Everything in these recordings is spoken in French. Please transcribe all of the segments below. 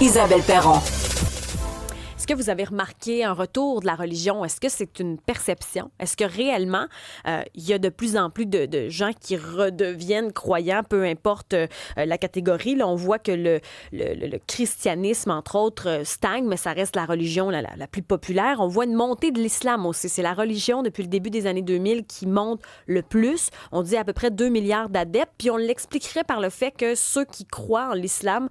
Isabelle Perron. Est-ce que vous avez remarqué un retour de la religion? Est-ce que c'est une perception? Est-ce que réellement, il y a de plus en plus de gens qui redeviennent croyants, peu importe la catégorie? Là, on voit que le christianisme, entre autres, stagne, mais ça reste la religion la plus populaire. On voit une montée de l'islam aussi. C'est la religion, depuis le début des années 2000, qui monte le plus. On dit à peu près 2 milliards d'adeptes. Puis on l'expliquerait par le fait que ceux qui croient en l'islam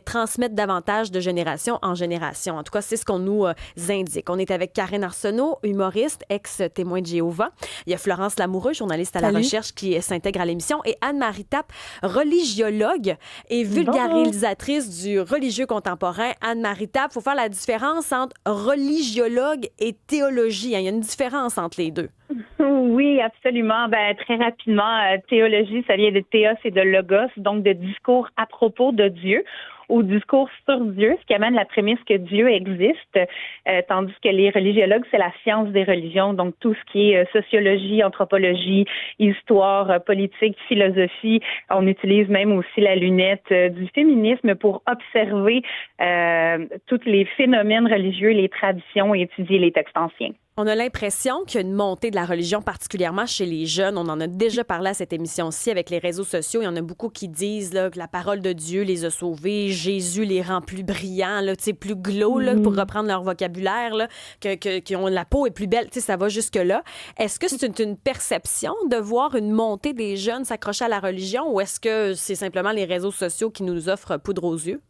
transmettent davantage de génération en génération. En tout cas, c'est ce qu'on nous indique. On est avec Karen Arsenault, humoriste, ex-témoin de Jéhovah. Il y a Florence Lamoureux, journaliste à la recherche, qui s'intègre à l'émission, et Anne-Marie Tappe, religiologue et vulgarisatrice du religieux contemporain. Anne-Marie Tappe, il faut faire la différence entre religiologue et théologie. Il y a une différence entre les deux. Oui, absolument. Très rapidement, théologie, ça vient de théos et de logos, donc de discours à propos de Dieu ou discours sur Dieu, ce qui amène la prémisse que Dieu existe, tandis que les religiologues, c'est la science des religions, donc tout ce qui est sociologie, anthropologie, histoire, politique, philosophie. On utilise même aussi la lunette du féminisme pour observer tous les phénomènes religieux, les traditions et étudier les textes anciens. On a l'impression qu'il y a une montée de la religion, particulièrement chez les jeunes. On en a déjà parlé à cette émission-ci avec les réseaux sociaux. Il y en a beaucoup qui disent là, que la parole de Dieu les a sauvés, Jésus les rend plus brillants, là, plus glow, là, pour reprendre leur vocabulaire, là, qui ont la peau est plus belle. Ça va jusque-là. Est-ce que c'est une perception de voir une montée des jeunes s'accrocher à la religion, ou est-ce que c'est simplement les réseaux sociaux qui nous offrent poudre aux yeux?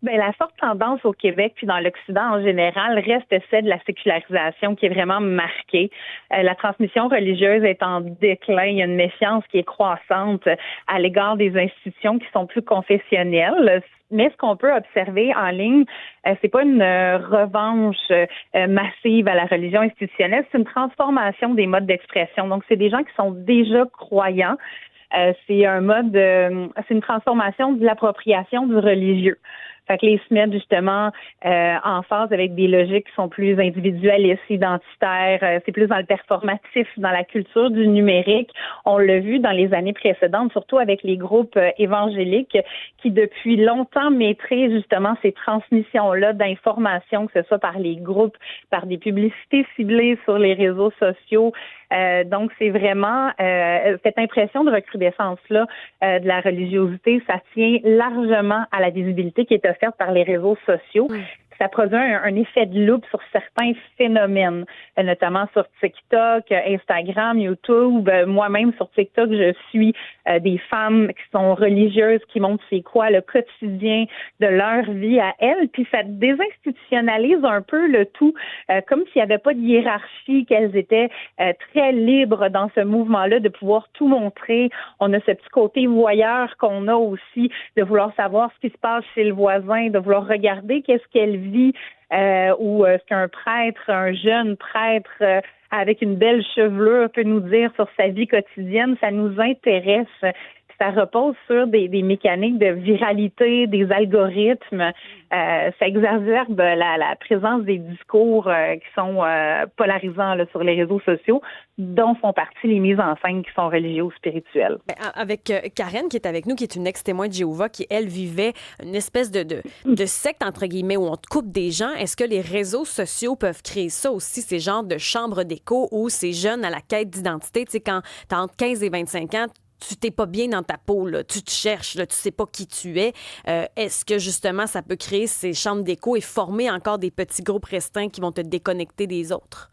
La forte tendance au Québec puis dans l'Occident en général reste celle de la sécularisation qui est vraiment marquée. La transmission religieuse est en déclin. Il y a une méfiance qui est croissante à l'égard des institutions qui sont plus confessionnelles. Mais ce qu'on peut observer en ligne, c'est pas une revanche massive à la religion institutionnelle, c'est une transformation des modes d'expression. Donc, c'est des gens qui sont déjà croyants. C'est un mode, c'est une transformation de l'appropriation du religieux. Fait que les se mettent justement en phase avec des logiques qui sont plus individualistes, identitaires, c'est plus dans le performatif, dans la culture du numérique. On l'a vu dans les années précédentes, surtout avec les groupes évangéliques qui depuis longtemps maîtrisent justement ces transmissions-là d'informations, que ce soit par les groupes, par des publicités ciblées sur les réseaux sociaux. Donc, c'est vraiment cette impression de recrudescence-là de la religiosité, ça tient largement à la visibilité qui est offerte par les réseaux sociaux. Ça produit un effet de loupe sur certains phénomènes, notamment sur TikTok, Instagram, YouTube. Moi-même, sur TikTok, je suis des femmes qui sont religieuses, qui montrent c'est quoi le quotidien de leur vie à elles. Puis ça désinstitutionnalise un peu le tout, comme s'il n'y avait pas de hiérarchie, qu'elles étaient très libres dans ce mouvement-là de pouvoir tout montrer. On a ce petit côté voyeur qu'on a aussi, de vouloir savoir ce qui se passe chez le voisin, de vouloir regarder qu'est-ce qu'elle vit, ou ce qu'un prêtre, un jeune prêtre avec une belle chevelure peut nous dire sur sa vie quotidienne. Ça nous intéresse. Ça repose sur des mécaniques de viralité, des algorithmes. Ça exacerbe la présence des discours qui sont polarisants là, sur les réseaux sociaux, dont font partie les mises en scène qui sont religieuses ou spirituelles. Avec Karen, qui est avec nous, qui est une ex-témoin de Jéhovah, qui, elle, vivait une espèce de secte, entre guillemets, où on te coupe des gens. Est-ce que les réseaux sociaux peuvent créer ça aussi, ces genres de chambres d'écho où ces jeunes à la quête d'identité, tu sais, quand t'as entre 15 et 25 ans, tu t'es pas bien dans ta peau, là, tu te cherches, là, tu sais pas qui tu es. Est-ce que justement ça peut créer ces chambres d'écho et former encore des petits groupes restreints qui vont te déconnecter des autres?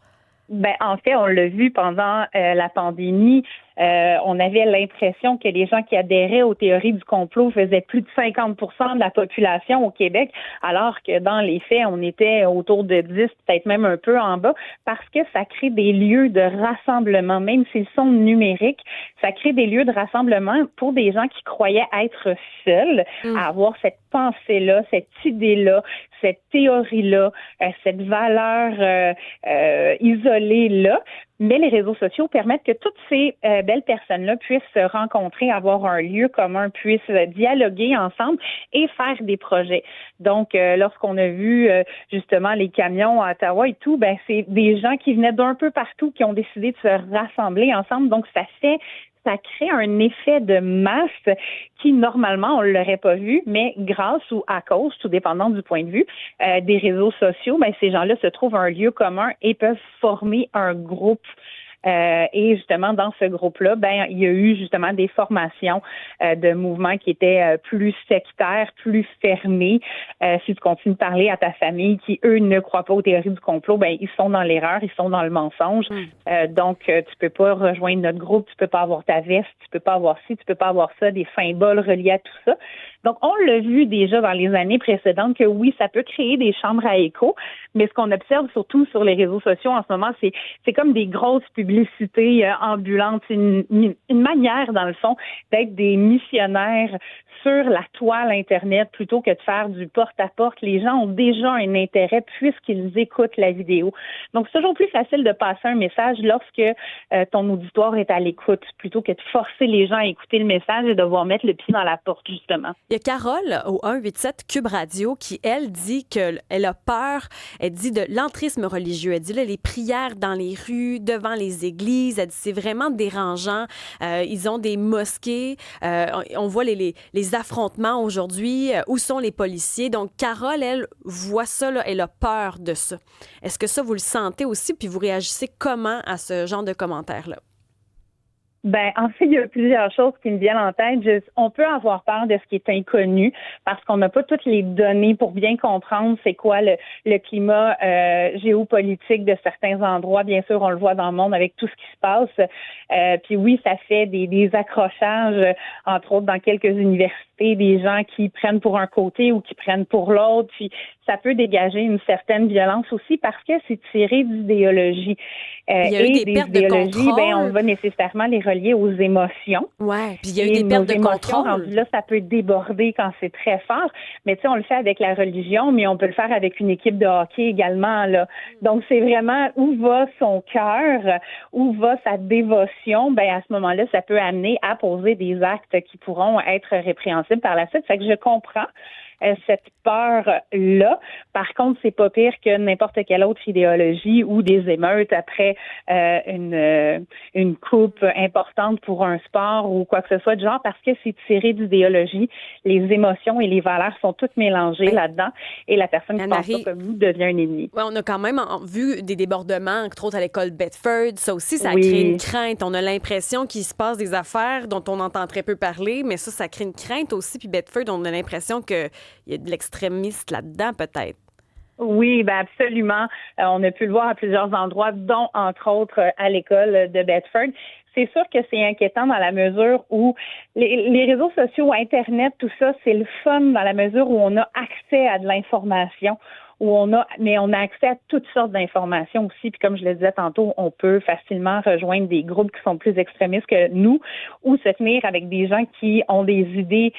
En fait, on l'a vu pendant la pandémie. On avait l'impression que les gens qui adhéraient aux théories du complot faisaient plus de 50% de la population au Québec, alors que dans les faits, on était autour de 10, peut-être même un peu en bas, parce que ça crée des lieux de rassemblement, même s'ils sont numériques, ça crée des lieux de rassemblement pour des gens qui croyaient être seuls, à avoir cette pensée-là, cette idée-là, cette théorie-là, cette valeur isolée-là. Mais les réseaux sociaux permettent que toutes ces belles personnes-là puissent se rencontrer, avoir un lieu commun, puissent dialoguer ensemble et faire des projets. Donc, lorsqu'on a vu justement les camions à Ottawa et tout, c'est des gens qui venaient d'un peu partout qui ont décidé de se rassembler ensemble. Donc, ça fait ça crée un effet de masse qui, normalement, on ne l'aurait pas vu, mais grâce ou à cause, tout dépendant du point de vue, des réseaux sociaux, ben, ces gens-là se trouvent un lieu commun et peuvent former un groupe. Et justement, dans ce groupe-là, ben, il y a eu justement des formations de mouvements qui étaient plus sectaires, plus fermés. Si tu continues de parler à ta famille qui, eux, ne croient pas aux théories du complot, ben, ils sont dans l'erreur, ils sont dans le mensonge. Donc, tu peux pas rejoindre notre groupe, tu peux pas avoir ta veste, tu peux pas avoir ci, tu peux pas avoir ça, des symboles reliés à tout ça. Donc, on l'a vu déjà dans les années précédentes que oui, ça peut créer des chambres à écho, mais ce qu'on observe surtout sur les réseaux sociaux en ce moment, c'est comme des grosses publicités ambulantes, une manière, dans le fond, d'être des missionnaires sur la toile Internet plutôt que de faire du porte-à-porte. Les gens ont déjà un intérêt puisqu'ils écoutent la vidéo. Donc, c'est toujours plus facile de passer un message lorsque ton auditoire est à l'écoute plutôt que de forcer les gens à écouter le message et devoir mettre le pied dans la porte, justement. Il y a Carole au 187 Cube Radio qui, elle, dit qu'elle a peur. Elle dit de l'entrisme religieux. Elle dit là, les prières dans les rues, devant les églises. Elle dit c'est vraiment dérangeant. Ils ont des mosquées. On voit les affrontements aujourd'hui. Où sont les policiers? Donc, Carole, elle, voit ça, là, elle a peur de ça. Est-ce que ça, vous le sentez aussi? Puis vous réagissez comment à ce genre de commentaires-là? Ben, en fait, il y a plusieurs choses qui me viennent en tête. On peut avoir peur de ce qui est inconnu parce qu'on n'a pas toutes les données pour bien comprendre c'est quoi le climat géopolitique de certains endroits. Bien sûr, on le voit dans le monde avec tout ce qui se passe. Puis oui, ça fait des accrochages, entre autres dans quelques universités, des gens qui prennent pour un côté ou qui prennent pour l'autre. Puis ça peut dégager une certaine violence aussi parce que c'est tiré d'idéologie. Il y a eu des pertes de contrôle. Ben, on va nécessairement les relier aux émotions. Ouais, puis il y a eu des pertes de contrôle. Là, ça peut déborder quand c'est très fort. Mais tu sais, on le fait avec la religion, mais on peut le faire avec une équipe de hockey également, là. Donc, c'est vraiment où va son cœur, où va sa dévotion. Ben, à ce moment-là, ça peut amener à poser des actes qui pourront être répréhensibles par la suite. Fait que je comprends cette peur-là. Par contre, c'est pas pire que n'importe quelle autre idéologie ou des émeutes après une coupe importante pour un sport ou quoi que ce soit de genre parce que c'est tiré d'idéologie. Les émotions et les valeurs sont toutes mélangées là-dedans et la personne qui pense pas comme vous devient un ennemi. Ouais, on a quand même vu des débordements, entre autres à l'école Bedford. Ça aussi, ça crée une crainte. On a l'impression qu'il se passe des affaires dont on entend très peu parler, mais ça crée une crainte aussi. Puis Bedford, on a l'impression que il y a de l'extrémiste là-dedans, peut-être. Oui, ben absolument. On a pu le voir à plusieurs endroits, dont, entre autres, à l'école de Bedford. C'est sûr que c'est inquiétant dans la mesure où les réseaux sociaux, Internet, tout ça, c'est le fun dans la mesure où on a accès à de l'information. Mais on a accès à toutes sortes d'informations aussi. Puis comme je le disais tantôt, on peut facilement rejoindre des groupes qui sont plus extrémistes que nous ou se tenir avec des gens qui ont des idées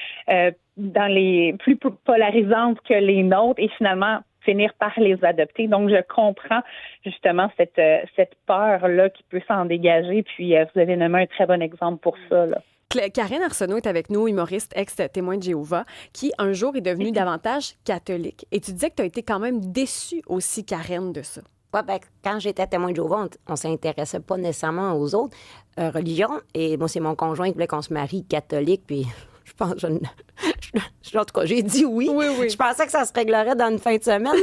dans les plus polarisantes que les nôtres et finalement finir par les adopter. Donc, je comprends justement cette peur-là qui peut s'en dégager. Puis, vous avez nommé un très bon exemple pour ça, là. Karine Arsenault est avec nous, humoriste, ex-témoin de Jéhovah, qui un jour est devenue davantage catholique. Et tu disais que tu as été quand même déçue aussi, Karine, de ça. Oui, bien, quand j'étais témoin de Jéhovah, on ne s'intéressait pas nécessairement aux autres religions. Et moi, c'est mon conjoint qui voulait qu'on se marie catholique, puis je pense, en tout cas, j'ai dit oui. Oui. Je pensais que ça se réglerait dans une fin de semaine.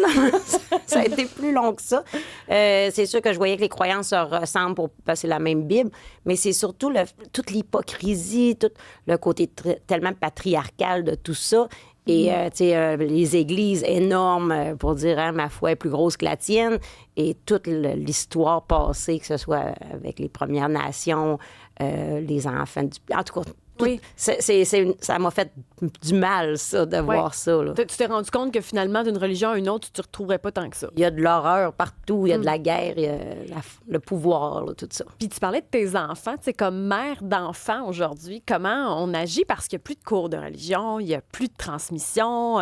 Ça a été plus long que ça. C'est sûr que je voyais que les croyances se ressemblent pour passer la même Bible, mais c'est surtout toute l'hypocrisie, tout le côté tellement patriarcal de tout ça. Et, les églises énormes pour dire, hein, ma foi est plus grosse que la tienne. Et toute l'histoire passée, que ce soit avec les Premières Nations, les enfants du... En tout cas, oui. Ça m'a fait du mal, ça, de voir ça. Là. Tu t'es rendu compte que finalement, d'une religion à une autre, tu ne te retrouverais pas tant que ça. Il y a de l'horreur partout, il y a de la guerre, il y a le pouvoir, là, tout ça. Puis tu parlais de tes enfants, tu sais, comme mère d'enfants aujourd'hui, comment on agit parce qu'il n'y a plus de cours de religion, il n'y a plus de transmission,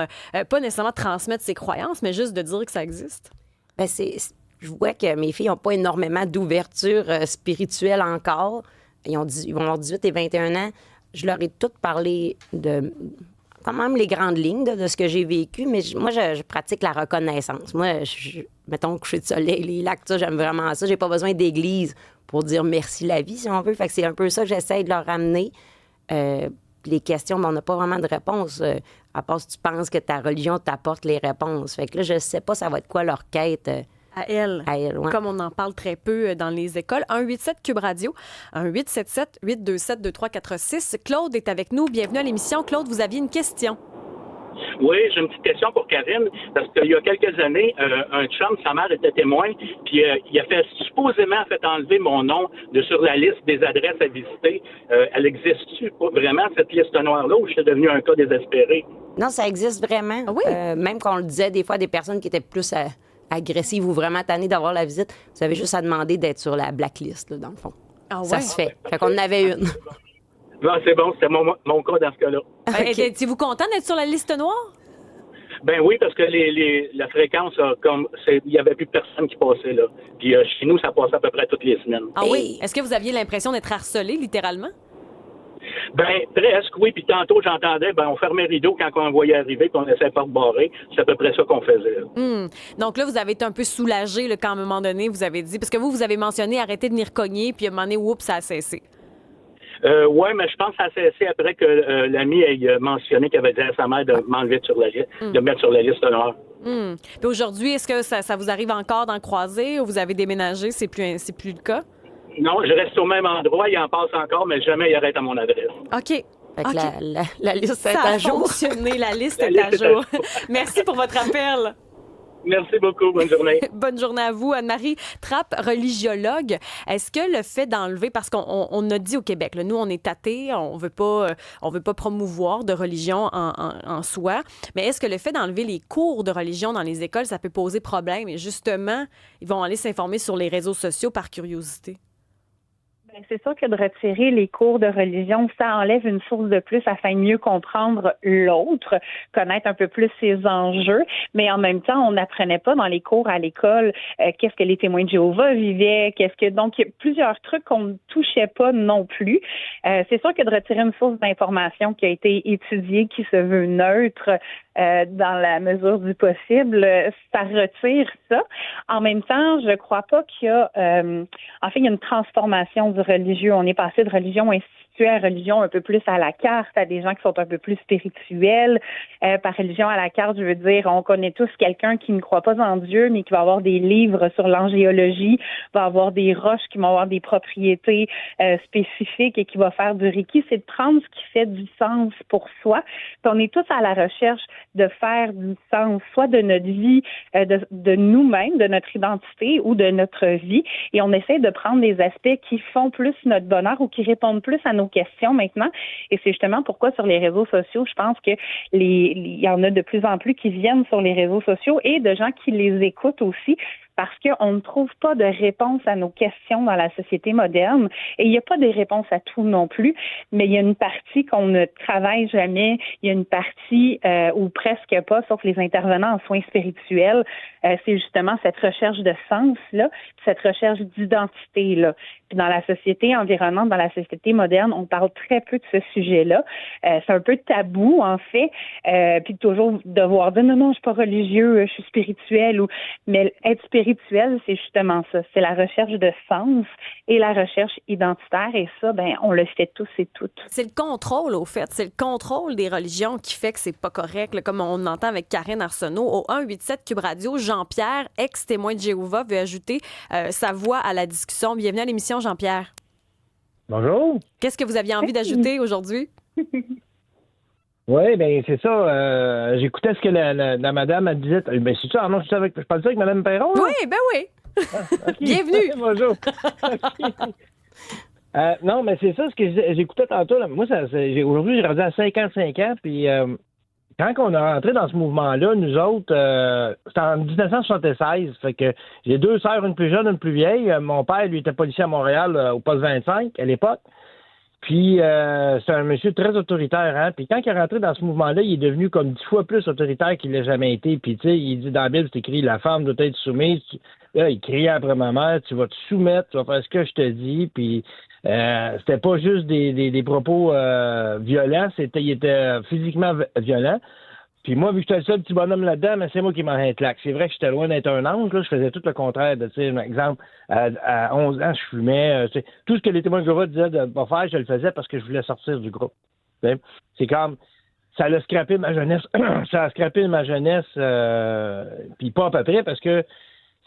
pas nécessairement transmettre ses croyances, mais juste de dire que ça existe? Bien, je vois que mes filles n'ont pas énormément d'ouverture spirituelle encore. Ils vont avoir 18 et 21 ans. Je leur ai toutes parlé de quand même les grandes lignes de ce que j'ai vécu, mais moi, je pratique la reconnaissance. Moi, mettons, coucher de soleil, les lacs, ça, j'aime vraiment ça. J'ai pas besoin d'église pour dire merci la vie, si on veut. Fait que c'est un peu ça que j'essaie de leur ramener. Les questions, on n'a pas vraiment de réponse, à part si tu penses que ta religion t'apporte les réponses. Fait que là, je sais pas ça va être quoi leur quête. À elle. Ouais. Comme on en parle très peu dans les écoles. 187 Cube Radio, 1-877-827-2346. Claude est avec nous. Bienvenue à l'émission. Claude, vous aviez une question. Oui, j'ai une petite question pour Karine, parce qu'il y a quelques années, un chum, sa mère était témoin, puis il a supposément fait enlever mon nom sur la liste des adresses à visiter. Elle existe-tu vraiment, cette liste noire-là, ou je suis devenu un cas désespéré? Non, ça existe vraiment. Ah oui? Même qu'on le disait, des fois, des personnes qui étaient plus agressives ou vraiment tannées d'avoir la visite, vous avez juste à demander d'être sur la blacklist, là, dans le fond. Ah ouais? Ça se fait. Fait qu'on en avait une. Non, c'est bon, c'était mon cas dans ce cas-là. Êtes-vous content d'être sur la liste noire? Ben oui, parce que la fréquence, il n'y avait plus personne qui passait là. Puis chez nous, ça passait à peu près toutes les semaines. Ah oui? Est-ce que vous aviez l'impression d'être harcelé, littéralement? Ben presque, oui. Puis tantôt, j'entendais, on fermait le rideau quand on voyait arriver, puis on laissait la porte barrée. C'est à peu près ça qu'on faisait. Donc là, vous avez été un peu soulagé là, quand à un moment donné, vous avez dit... Parce que vous avez mentionné arrêtez de venir cogner, puis à un moment donné, oups, ça a cessé. Oui, mais je pense que ça a cessé après que l'ami ait mentionné qu'il avait dit à sa mère de m'enlever sur la liste, de me mettre sur la liste noire. Puis aujourd'hui, est-ce que ça vous arrive encore d'en croiser ou vous avez déménagé? C'est plus le cas? Non, je reste au même endroit, il en passe encore, mais jamais il arrête à mon adresse. OK. Fait que la liste est Ça à a jour. fonctionné, la liste est à jour. Merci pour votre appel. Merci beaucoup. Bonne journée. Bonne journée à vous. Anne-Marie Trappe, religiologue. Est-ce que le fait d'enlever, parce qu'on a dit au Québec, là, nous, on est athées, on veut pas promouvoir de religion en soi, mais est-ce que le fait d'enlever les cours de religion dans les écoles, ça peut poser problème? Et justement, ils vont aller s'informer sur les réseaux sociaux par curiosité. C'est sûr que de retirer les cours de religion, ça enlève une source de plus afin de mieux comprendre l'autre, connaître un peu plus ses enjeux, mais en même temps, on n'apprenait pas dans les cours à l'école qu'est-ce que les témoins de Jéhovah vivaient, donc il y a plusieurs trucs qu'on ne touchait pas non plus. C'est sûr que de retirer une source d'information qui a été étudiée, qui se veut neutre, dans la mesure du possible, ça retire ça. En même temps, je crois pas qu'il y a... il y a une transformation du religieux. On est passé de religion instituée à religion un peu plus à la carte, à des gens qui sont un peu plus spirituels. Par religion à la carte, je veux dire, on connaît tous quelqu'un qui ne croit pas en Dieu, mais qui va avoir des livres sur l'angéologie, va avoir des roches qui vont avoir des propriétés spécifiques et qui va faire du Reiki. C'est de prendre ce qui fait du sens pour soi. Puis on est tous à la recherche de faire du sens, soit de notre vie, de nous-mêmes, de notre identité ou de notre vie. Et on essaie de prendre des aspects qui font plus notre bonheur ou qui répondent plus à nos questions maintenant. Et c'est justement pourquoi sur les réseaux sociaux, je pense que il y en a de plus en plus qui viennent sur les réseaux sociaux et de gens qui les écoutent aussi, parce qu'on ne trouve pas de réponse à nos questions dans la société moderne. Et il n'y a pas de réponse à tout non plus, mais il y a une partie qu'on ne travaille jamais. Il y a une partie ou presque pas, sauf les intervenants en soins spirituels. C'est justement cette recherche de sens-là, cette recherche d'identité-là. Puis dans la société environnante, dans la société moderne, on parle très peu de ce sujet-là. C'est un peu tabou, en fait. Puis toujours devoir dire non, je suis pas religieux, je suis spirituel. Mais être spirituel, c'est justement ça. C'est la recherche de sens et la recherche identitaire. Et ça, on le fait tous et toutes. C'est le contrôle, au fait. C'est le contrôle des religions qui fait que c'est pas correct. Là, comme on entend avec Karine Arsenault. Au 187 Cube Radio, Jean-Pierre, ex-témoin de Jéhovah, veut ajouter sa voix à la discussion. Bienvenue à l'émission, Jean-Pierre. Bonjour. Qu'est-ce que vous aviez envie d'ajouter aujourd'hui? Oui, bien, c'est ça. J'écoutais ce que la madame elle disait. Ben, c'est ça, non, je parle ça avec Mme Perron? Là? Oui, ben oui. Ah, okay. Bienvenue. Bonjour. Non, mais c'est ça ce que j'écoutais tantôt. Là. Moi, aujourd'hui, j'ai rendu à 55 ans, puis quand on est rentré dans ce mouvement-là, nous autres, c'était en 1976, fait que j'ai deux sœurs, une plus jeune, une plus vieille. Mon père, lui, était policier à Montréal, au poste 25, à l'époque. Puis, c'est un monsieur très autoritaire, hein. Puis, quand il est rentré dans ce mouvement-là, il est devenu comme 10 fois plus autoritaire qu'il l'a jamais été. Puis, tu sais, il dit dans la Bible, c'est écrit, la femme doit être soumise. Là, il criait après ma mère, tu vas te soumettre, tu vas faire ce que je te dis. Puis, c'était pas juste des propos violents, il était physiquement violent. Puis moi, vu que j'étais le seul petit bonhomme là-dedans, mais c'est moi qui m'en ai claque. C'est vrai que j'étais loin d'être un ange, là. Je faisais tout le contraire. Tu sais, par exemple, à 11 ans, je fumais. Tout ce que les témoins de Jéhovah disaient de ne pas faire, je le faisais parce que je voulais sortir du groupe. Tu sais. C'est comme... Ça a scrappé ma jeunesse. Ça a scrappé ma jeunesse, puis pas à peu près, parce que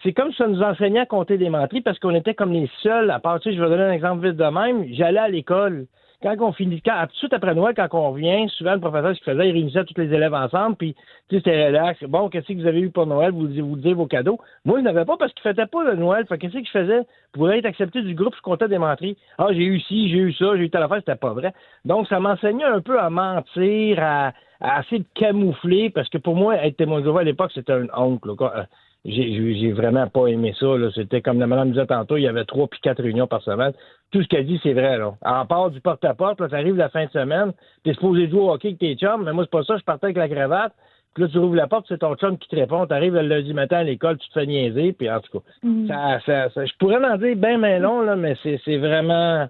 c'est comme si ça nous enseignait à compter des menteries, parce qu'on était comme les seuls, à part, tu sais, je vais donner un exemple vite de même. J'allais à l'école. Quand on finit, tout de suite après Noël, quand on revient, souvent, le professeur, ce qu'il faisait, il réunissait tous les élèves ensemble, puis, tu sais, c'était relax. Bon, qu'est-ce que vous avez eu pour Noël? Vous disiez vos cadeaux. Moi, je n'avais pas parce qu'il ne fêtait pas le Noël. Fait qu'est-ce que je faisais? Pour être accepté du groupe, je comptais des menteries. Ah, j'ai eu ci, j'ai eu ça, j'ai eu telle affaire, c'était pas vrai. Donc, ça m'enseignait un peu à mentir, à essayer de camoufler, parce que pour moi, être témoin de Jéhovah à l'époque, c'était une honte, là. J'ai vraiment pas aimé ça, là. C'était comme la madame disait tantôt, il y avait 3 puis 4 réunions par semaine. Tout ce qu'elle dit, c'est vrai, là. En part du porte-à-porte, là, t'arrives la fin de semaine, t'es supposé jouer au hockey avec tes chums, mais moi, c'est pas ça, je partais avec la cravate, puis là, tu rouvres la porte, c'est ton chum qui te répond, t'arrives le lundi matin à l'école, tu te fais niaiser, puis en tout cas, je pourrais en dire ben long, là, mais c'est vraiment...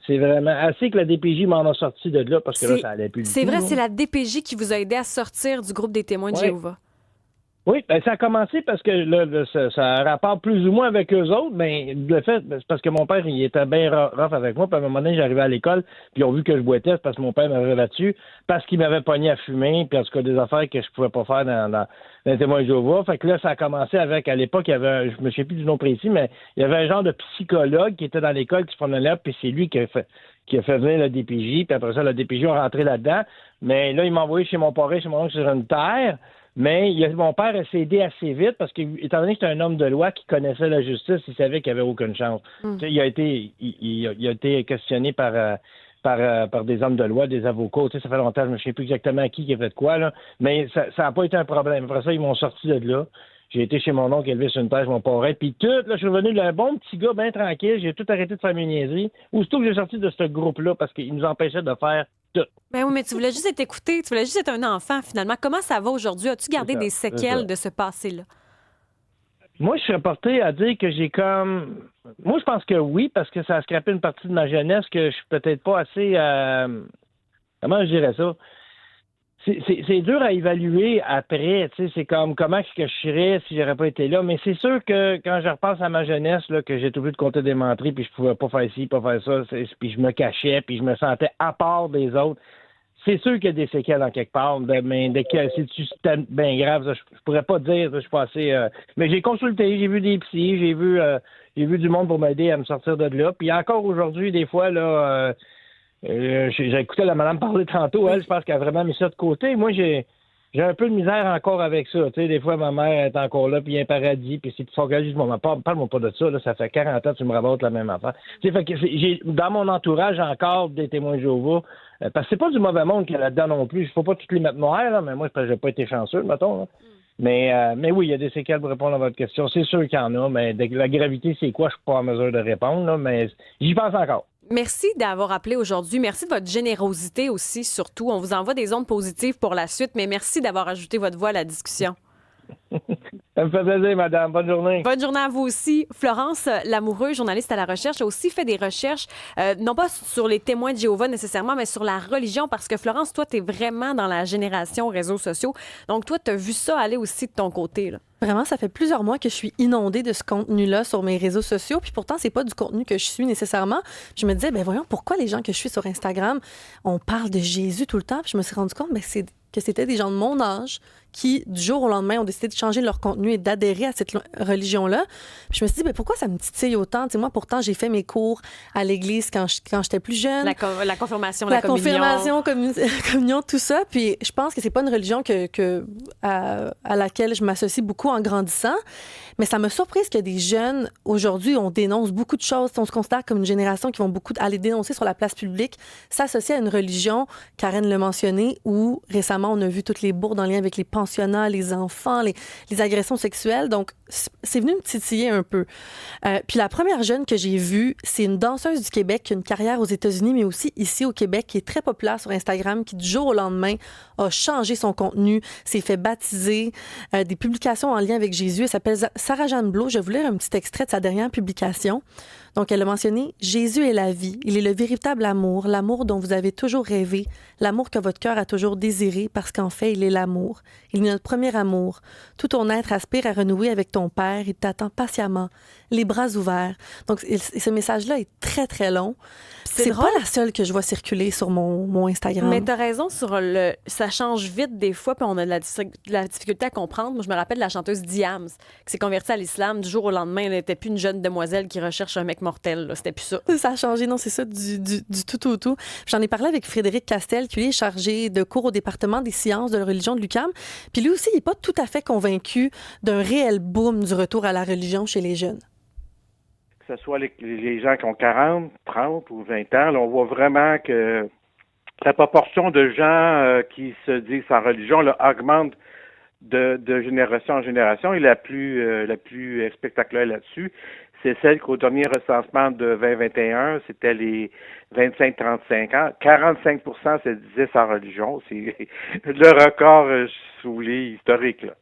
C'est vraiment assez que la DPJ m'en a sorti de là, parce que là, ça allait plus du tout. C'est vrai, c'est la DPJ qui vous a aidé à sortir du groupe des témoins de Jéhovah. Oui, ben ça a commencé parce que là, ça a un rapport plus ou moins avec eux autres, mais le fait, c'est parce que mon père, il était bien rough avec moi, puis à un moment donné, j'arrivais à l'école, puis ils ont vu que je boitais, c'est parce que mon père m'avait battu, parce qu'il m'avait pogné à fumer, puis en tout cas, des affaires que je pouvais pas faire dans les témoins de Jéhovah. Fait que là, ça a commencé avec, à l'époque, il y avait, je me souviens plus du nom précis, mais il y avait un genre de psychologue qui était dans l'école, qui se promenait là, puis c'est lui qui a fait venir la DPJ, puis après ça, la DPJ a rentré là-dedans, mais là, il m'a envoyé chez mon parrain, chez mon oncle sur une terre. Mais mon père a cédé assez vite parce qu'étant donné que c'était un homme de loi qui connaissait la justice, il savait qu'il n'y avait aucune chance. Tu sais, il a été questionné par des hommes de loi, des avocats. Tu sais, ça fait longtemps, je ne sais plus exactement qui a fait de quoi, là. Mais ça n'a pas été un problème. Après ça, ils m'ont sorti de là. J'ai été chez mon oncle élevé sur une terre, mon parrain. Puis tout, là, je suis revenu d'un bon petit gars bien tranquille. J'ai tout arrêté de faire mes niaiseries. Aussitôt que j'ai sorti de ce groupe-là parce qu'il nous empêchait de faire tout. Ben oui, mais tu voulais juste être écouté, tu voulais juste être un enfant, finalement. Comment ça va aujourd'hui? As-tu gardé des séquelles de ce passé-là? Moi, je serais porté à dire que j'ai comme... Moi, je pense que oui, parce que ça a scrappé une partie de ma jeunesse que je suis peut-être pas assez... Comment je dirais ça? C'est dur à évaluer après, tu sais, c'est comme comment est-ce que je serais si j'aurais pas été là, mais c'est sûr que quand je repense à ma jeunesse, là, que j'ai tout vu de compter des menteries, puis je pouvais pas faire ci, pas faire ça, puis je me cachais, puis je me sentais à part des autres, c'est sûr qu'il y a des séquelles en quelque part, mais c'est bien grave, ça, je pourrais pas dire, ça, je suis pas assez... mais j'ai consulté, j'ai vu des psys, j'ai vu du monde pour m'aider à me sortir de là, puis encore aujourd'hui, des fois, là... j'ai écouté la madame parler tantôt, elle, je pense qu'elle a vraiment mis ça de côté. Moi, j'ai un peu de misère encore avec ça. Tu sais, des fois, ma mère est encore là, puis il y a un paradis, puis c'est tout focalisé. Parle-moi pas de ça, là, ça fait 40 ans que tu me rabattes la même affaire. Tu sais, fait que j'ai dans mon entourage encore des témoins de Jéhovah, parce que c'est pas du mauvais monde qu'il y a là-dedans non plus. Il faut pas toutes les mettre noires, là, mais moi, j'ai pas été chanceux, mettons. Là. Mais oui, il y a des séquelles pour répondre à votre question. C'est sûr qu'il y en a, mais la gravité, c'est quoi? Je suis pas en mesure de répondre, là, mais j'y pense encore. Merci d'avoir appelé aujourd'hui. Merci de votre générosité aussi, surtout. On vous envoie des ondes positives pour la suite, mais merci d'avoir ajouté votre voix à la discussion. Ça me fait plaisir, madame. Bonne journée. Bonne journée à vous aussi. Florence Lamoureux, journaliste à la recherche, a aussi fait des recherches, non pas sur les témoins de Jéhovah nécessairement, mais sur la religion, parce que Florence, toi, tu es vraiment dans la génération réseaux sociaux. Donc, toi, tu as vu ça aller aussi de ton côté, là. Vraiment, ça fait plusieurs mois que je suis inondée de ce contenu-là sur mes réseaux sociaux. Puis pourtant, c'est pas du contenu que je suis nécessairement. Je me disais, ben voyons, pourquoi les gens que je suis sur Instagram, on parle de Jésus tout le temps? Puis je me suis rendu compte que c'était des gens de mon âge qui, du jour au lendemain, ont décidé de changer leur contenu et d'adhérer à cette religion-là. Puis je me suis dit, ben pourquoi ça me titille autant? T'sais, moi, pourtant, j'ai fait mes cours à l'église quand j'étais plus jeune. La confirmation, la confirmation, communion, tout ça. Puis je pense que c'est pas une religion à laquelle je m'associe beaucoup en grandissant. Mais ça m'a surprise que des jeunes, aujourd'hui, on dénonce beaucoup de choses. On se considère comme une génération qui vont beaucoup aller dénoncer sur la place publique, s'associer à une religion, Karen l'a mentionné, où récemment, on a vu toutes les bourdes en lien avec les pensées mentionnant les enfants, les agressions sexuelles. Donc, c'est venu me titiller un peu. Puis la première jeune que j'ai vue, c'est une danseuse du Québec qui a une carrière aux États-Unis, mais aussi ici au Québec, qui est très populaire sur Instagram, qui du jour au lendemain a changé son contenu, s'est fait baptiser, des publications en lien avec Jésus. Elle s'appelle Sarah-Jeanne Blot. Je vais vous lire un petit extrait de sa dernière publication. Donc, elle a mentionné « Jésus est la vie. Il est le véritable amour, l'amour dont vous avez toujours rêvé, l'amour que votre cœur a toujours désiré, parce qu'en fait, il est l'amour. Il est notre premier amour. Tout ton être aspire à renouer avec ton Père. Il t'attend patiemment, les bras ouverts. » Donc, ce message-là est très, très long. C'est pas la seule que je vois circuler sur mon Instagram. Mais t'as raison sur ça change vite des fois, puis on a de la difficulté à comprendre. Moi, je me rappelle de la chanteuse Diams, qui s'est convertie à l'islam du jour au lendemain. Elle n'était plus une jeune demoiselle qui recherche un mec mortel. Là. C'était plus ça. Ça a changé, non, c'est ça, du tout au tout. J'en ai parlé avec Frédéric Castel, qui lui est chargé de cours au département des sciences de la religion de l'UQAM. Puis lui aussi, il n'est pas tout à fait convaincu d'un réel boom du retour à la religion chez les jeunes. Que ce soit les gens qui ont 40, 30 ou 20 ans, là, on voit vraiment que la proportion de gens qui se disent sans religion là, augmente de génération en génération. Et la plus spectaculaire là-dessus, c'est celle qu'au dernier recensement de 2021, c'était les 25-35 ans. 45% se disaient sans religion. C'est le record, si vous voulez, historique, là.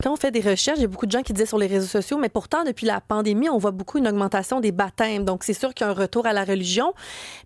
Quand on fait des recherches, il y a beaucoup de gens qui disaient sur les réseaux sociaux, mais pourtant, depuis la pandémie, on voit beaucoup une augmentation des baptêmes. Donc, c'est sûr qu'il y a un retour à la religion.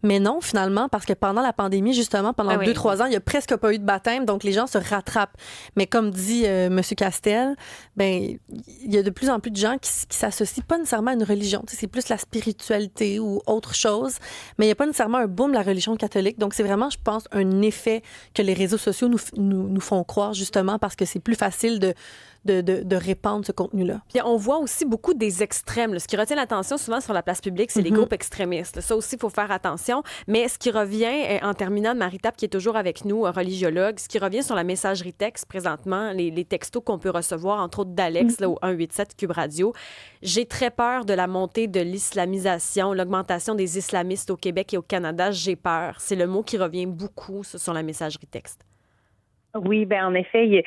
Mais non, finalement, parce que pendant la pandémie, justement, pendant 2-3 ans, il n'y a presque pas eu de baptême. Donc, les gens se rattrapent. Mais comme dit M. Castel, ben, il y a de plus en plus de gens qui s'associent pas nécessairement à une religion. Tu sais, c'est plus la spiritualité ou autre chose. Mais il n'y a pas nécessairement un boom de la religion catholique. Donc, c'est vraiment, je pense, un effet que les réseaux sociaux nous font croire, justement, parce que c'est plus facile de répandre ce contenu-là. Puis on voit aussi beaucoup des extrêmes. Là. Ce qui retient l'attention souvent sur la place publique, c'est les groupes extrémistes. Ça aussi, il faut faire attention. Mais ce qui revient, en terminant, Marie-Tape, qui est toujours avec nous, religiologue, ce qui revient sur la messagerie texte présentement, les textos qu'on peut recevoir, entre autres d'Alex, là, au 187 Cube Radio. J'ai très peur de la montée de l'islamisation, l'augmentation des islamistes au Québec et au Canada. J'ai peur. C'est le mot qui revient beaucoup ça, sur la messagerie texte. Oui, bien en effet,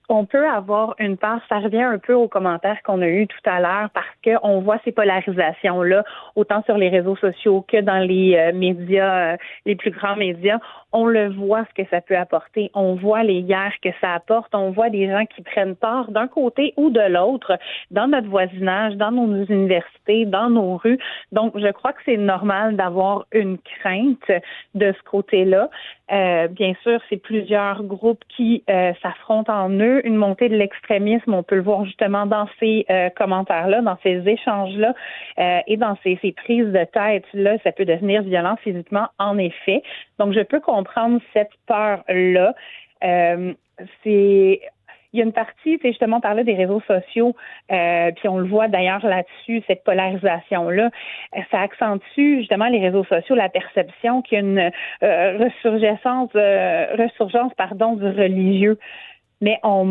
on peut avoir une part, ça revient un peu aux commentaires qu'on a eus tout à l'heure parce qu'on voit ces polarisations-là, autant sur les réseaux sociaux que dans les médias, les plus grands médias. On le voit ce que ça peut apporter. On voit les guerres que ça apporte. On voit des gens qui prennent part d'un côté ou de l'autre dans notre voisinage, dans nos universités, dans nos rues. Donc, je crois que c'est normal d'avoir une crainte de ce côté-là. Bien sûr, c'est plusieurs groupes qui s'affrontent en eux. Une montée de l'extrémisme, on peut le voir justement dans ces commentaires-là, dans ces échanges-là et dans ces prises de tête-là. Ça peut devenir violent physiquement, en effet. Donc, je peux comprendre cette peur-là. Il y a une partie, c'est justement, on parlait des réseaux sociaux, puis on le voit d'ailleurs là-dessus, cette polarisation-là, ça accentue justement les réseaux sociaux, la perception qu'il y a une resurgence du religieux. Mais on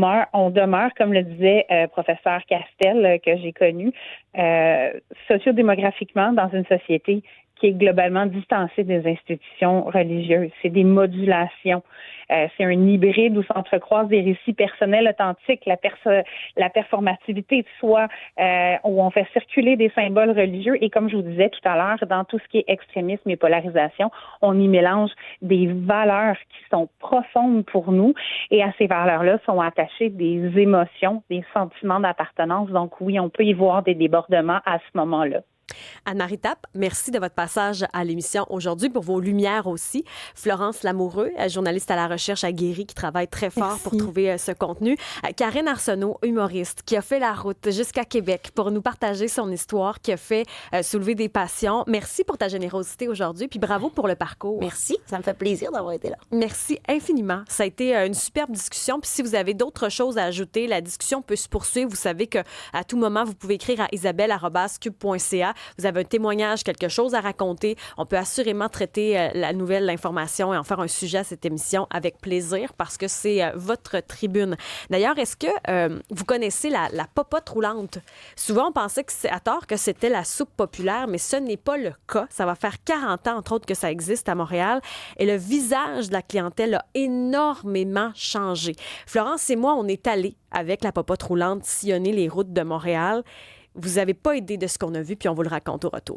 demeure, comme le disait professeur Castel, que j'ai connu, sociodémographiquement dans une société qui est globalement distancée des institutions religieuses. C'est des modulations. C'est un hybride où s'entrecroisent des récits personnels authentiques, la performativité de soi, où on fait circuler des symboles religieux. Et comme je vous disais tout à l'heure, dans tout ce qui est extrémisme et polarisation, on y mélange des valeurs qui sont profondes pour nous. Et à ces valeurs-là sont attachées des émotions, des sentiments d'appartenance. Donc oui, on peut y voir des débordements à ce moment-là. Anne-Marie Tape, merci de votre passage à l'émission aujourd'hui, pour vos lumières aussi. Florence Lamoureux, journaliste à la recherche à Guéry, qui travaille très fort pour trouver ce contenu. Karine Arsenault, humoriste, qui a fait la route jusqu'à Québec pour nous partager son histoire, qui a fait soulever des passions. Merci pour ta générosité aujourd'hui, puis bravo pour le parcours. Merci, ça me fait plaisir d'avoir été là. Merci infiniment. Ça a été une superbe discussion. Puis si vous avez d'autres choses à ajouter, la discussion peut se poursuivre. Vous savez qu'à tout moment, vous pouvez écrire à isabelle@cube.ca. vous avez un témoignage, quelque chose à raconter, on peut assurément traiter la nouvelle, l'information et en faire un sujet à cette émission avec plaisir parce que c'est votre tribune. D'ailleurs, est-ce que vous connaissez la popote roulante? Souvent, on pensait à tort que c'était la soupe populaire, mais ce n'est pas le cas. Ça va faire 40 ans, entre autres, que ça existe à Montréal et le visage de la clientèle a énormément changé. Florence et moi, on est allés avec la popote roulante sillonner les routes de Montréal. Vous n'avez pas idée de ce qu'on a vu, puis on vous le raconte au retour.